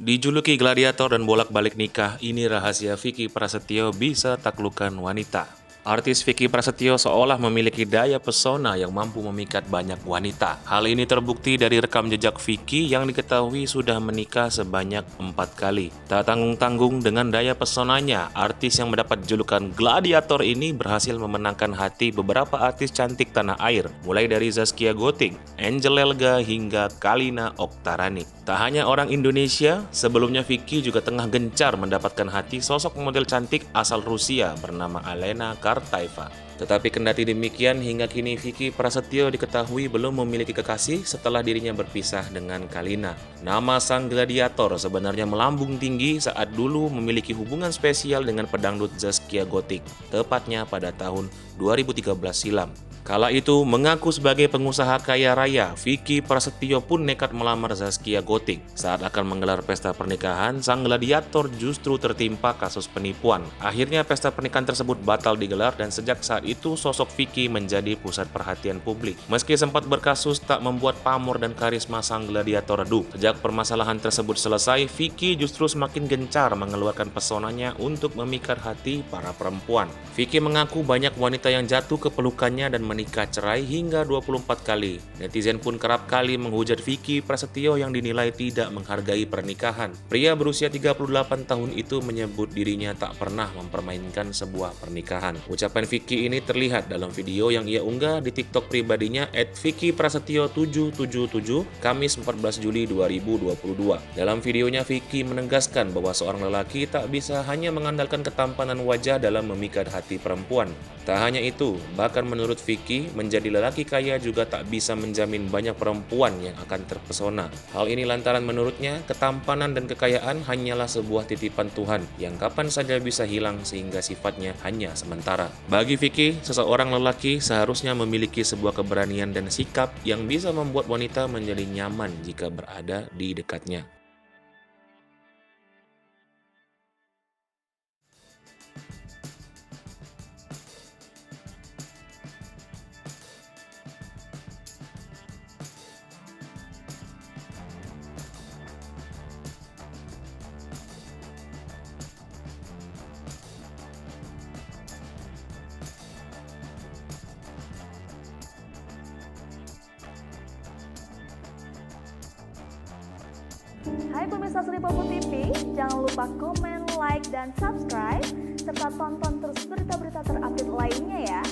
Dijuluki gladiator dan bolak-balik nikah, ini rahasia Vicky Prasetyo bisa taklukkan wanita. Artis Vicky Prasetyo seolah memiliki daya pesona yang mampu memikat banyak wanita. Hal ini terbukti dari rekam jejak Vicky yang diketahui sudah menikah sebanyak 4 kali. Tak tanggung-tanggung dengan daya pesonanya, artis yang mendapat julukan gladiator ini berhasil memenangkan hati beberapa artis cantik tanah air, mulai dari Zaskia Gotik, Angel Elga hingga Kalina Oktarani. Tak hanya orang Indonesia, sebelumnya Vicky juga tengah gencar mendapatkan hati sosok model cantik asal Rusia bernama Alena Kartaeva. Tetapi kendati demikian, hingga kini Vicky Prasetyo diketahui belum memiliki kekasih setelah dirinya berpisah dengan Kalina. Nama sang gladiator sebenarnya melambung tinggi saat dulu memiliki hubungan spesial dengan pedangdut Zaskia Gotik, tepatnya pada tahun 2013 silam. Kala itu, mengaku sebagai pengusaha kaya raya, Vicky Prasetyo pun nekat melamar Zaskia Gotik. Saat akan menggelar pesta pernikahan, sang gladiator justru tertimpa kasus penipuan. Akhirnya pesta pernikahan tersebut batal digelar dan sejak saat itu sosok Vicky menjadi pusat perhatian publik. Meski sempat berkasus, tak membuat pamor dan karisma sang gladiator redup. Sejak permasalahan tersebut selesai, Vicky justru semakin gencar mengeluarkan pesonanya untuk memikat hati para perempuan. Vicky mengaku banyak wanita yang jatuh ke pelukannya dan menikah cerai hingga 24 kali. Netizen pun kerap kali menghujat Vicky Prasetyo yang dinilai tidak menghargai pernikahan. Pria berusia 38 tahun itu menyebut dirinya tak pernah mempermainkan sebuah pernikahan. Ucapan Vicky ini terlihat dalam video yang ia unggah di TikTok pribadinya @vickyprasetyo777 Kamis 14 Juli 2022. Dalam videonya, Vicky menegaskan bahwa seorang lelaki tak bisa hanya mengandalkan ketampanan wajah dalam memikat hati perempuan. Tak hanya itu, bahkan menurut Vicky, menjadi lelaki kaya juga tak bisa menjamin banyak perempuan yang akan terpesona. Hal ini lantaran menurutnya, ketampanan dan kekayaan hanyalah sebuah titipan Tuhan yang kapan saja bisa hilang sehingga sifatnya hanya sementara. Bagi Vicky, seseorang lelaki seharusnya memiliki sebuah keberanian dan sikap yang bisa membuat wanita menjadi nyaman jika berada di dekatnya. Hai pemirsa Sri Popo TV, jangan lupa komen, like, dan subscribe, serta tonton terus berita-berita terupdate lainnya ya.